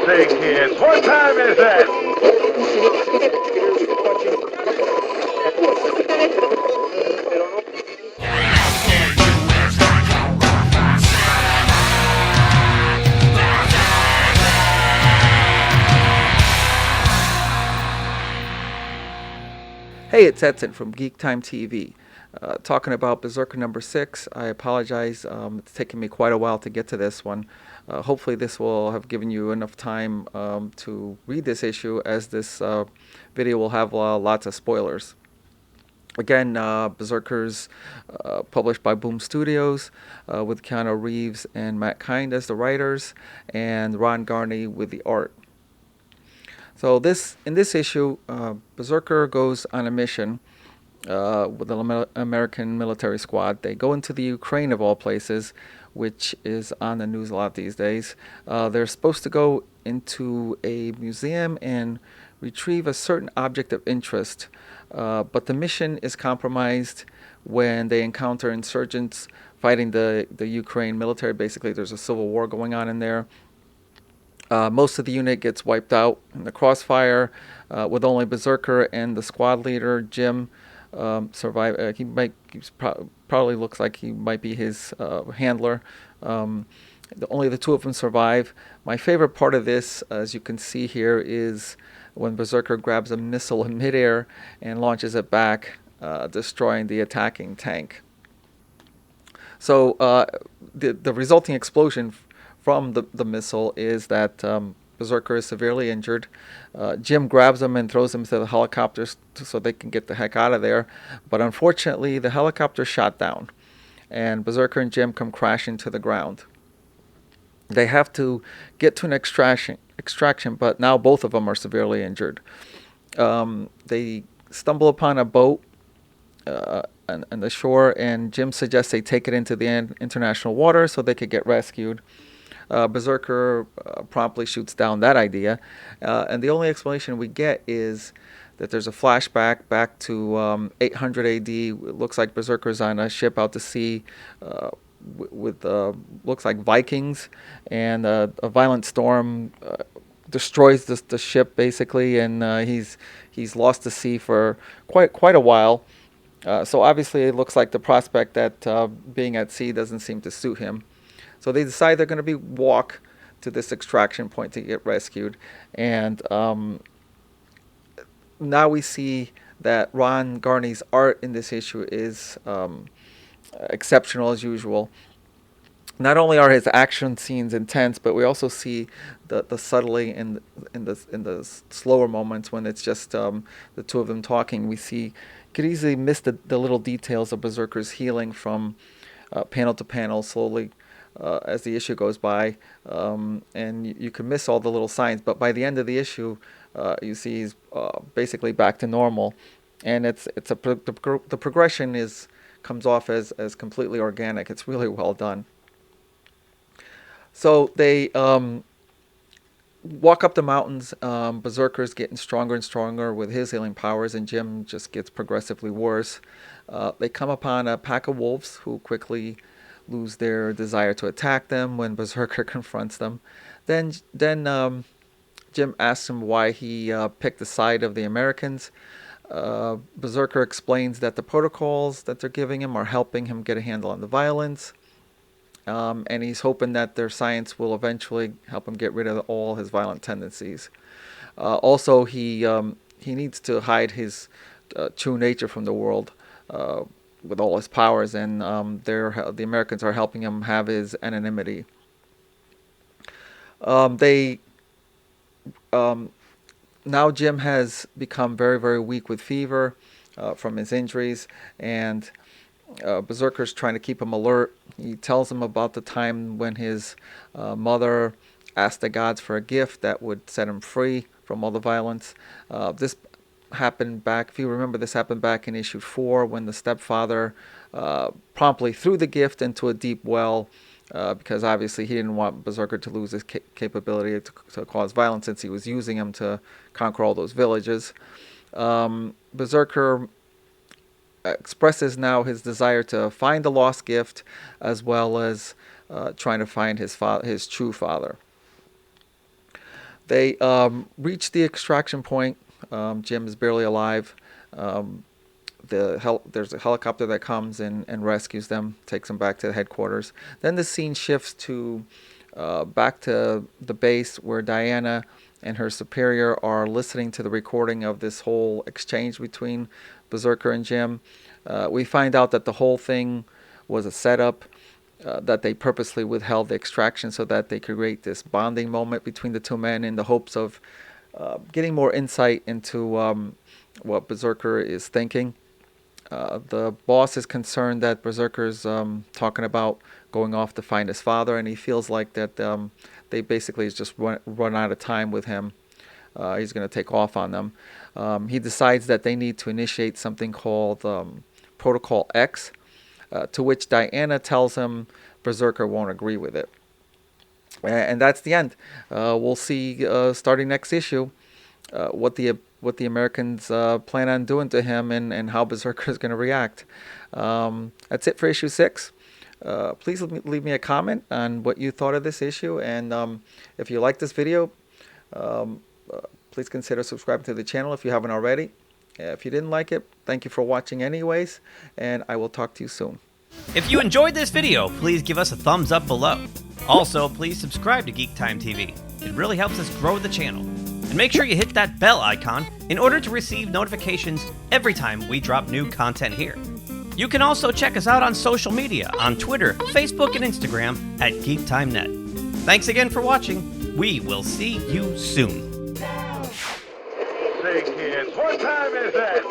say, kids, what time is it? Hey, it's Edson from GeekTime TV. Talking about Berserker number 6. I apologize. It's taken me quite a while to get to this one. Hopefully this will have given you enough time to read this issue, as this video will have lots of spoilers. Again, Berserker's published by Boom Studios with Keanu Reeves and Matt Kindt as the writers, and Garney with the art. So in this issue, Berserker goes on a mission with the American military squad. They go into the Ukraine, of all places, which is on the news a lot these days. They're supposed to go into a museum and retrieve a certain object of interest, but the mission is compromised when they encounter insurgents fighting the Ukraine military. Basically, there's a civil war going on in there. Most of the unit gets wiped out in the crossfire, with only Berserker and the squad leader, Jim, survive. Probably looks like he might be his handler. Only the two of them survive. My favorite part of this, as you can see here, is when Berserker grabs a missile in midair and launches it back, destroying the attacking tank. So the resulting explosion from the missile is that Berserker is severely injured. Jim grabs him and throws him to the helicopters so they can get the heck out of there. But unfortunately, the helicopter shot down, and Berserker and Jim come crashing to the ground. They have to get to an extraction, but now both of them are severely injured. They stumble upon a boat on the shore, and Jim suggests they take it into the international water so they could get rescued. Berserker promptly shoots down that idea, and the only explanation we get is that there's a flashback back to 800 AD. It looks like Berserker's on a ship out to sea with looks like Vikings, and a violent storm destroys the ship basically, and he's lost to sea for quite a while. So obviously it looks like the prospect that being at sea doesn't seem to suit him. So they decide they're going to walk to this extraction point to get rescued. And now we see that Ron Garney's art in this issue is exceptional as usual. Not only are his action scenes intense, but we also see the subtlety in the slower moments when it's just the two of them talking. We see, you could easily miss the little details of Berserker's healing from panel to panel slowly as the issue goes by, and you can miss all the little signs, but by the end of the issue, you see he's basically back to normal, and the progression comes off as completely organic. It's really well done. So they walk up the mountains. Berserker's getting stronger and stronger with his healing powers, and Jim just gets progressively worse. They come upon a pack of wolves who quickly lose their desire to attack them when Berserker confronts them. Then Jim asks him why he picked the side of the Americans. Berserker explains that the protocols that they're giving him are helping him get a handle on the violence, and he's hoping that their science will eventually help him get rid of all his violent tendencies. Also, he needs to hide his true nature from the world with all his powers, and the Americans are helping him have his anonymity. Now Jim has become very, very weak with fever from his injuries, and Berserker's trying to keep him alert. He tells him about the time when his mother asked the gods for a gift that would set him free from all the violence. This happened back, if you remember, this happened back in issue 4 when the stepfather promptly threw the gift into a deep well because obviously he didn't want Berserker to lose his capability to cause violence, since he was using him to conquer all those villages. Berserker expresses now his desire to find the lost gift, as well as trying to find his true father. They reach the extraction point. Jim is barely alive. There's a helicopter that comes and rescues them, takes them back to the headquarters. Then the scene shifts to back to the base where Diana and her superior are listening to the recording of this whole exchange between BRZRKR and Jim. We find out that the whole thing was a setup, that they purposely withheld the extraction so that they could create this bonding moment between the two men in the hopes of getting more insight into what BRZRKR is thinking. The boss is concerned that BRZRKR's talking about going off to find his father, and he feels like that they basically just run out of time with him. He's going to take off on them. He decides that they need to initiate something called Protocol X, to which Diana tells him BRZRKR won't agree with it. And that's the end. We'll see starting next issue what the Americans plan on doing to him and how BRZRKR is going to react. That's it for issue 6. Please leave me a comment on what you thought of this issue, and if you like this video, please consider subscribing to the channel if you haven't already. If you didn't like it, thank you for watching anyways, and I will talk to you soon. If you enjoyed this video, please give us a thumbs up below. Also, please subscribe to GeekTime TV. It really helps us grow the channel. And make sure you hit that bell icon in order to receive notifications every time we drop new content here. You can also check us out on social media on Twitter, Facebook, and Instagram at GeekTimeNet. Thanks again for watching. We will see you soon. Say, kids, what time is that?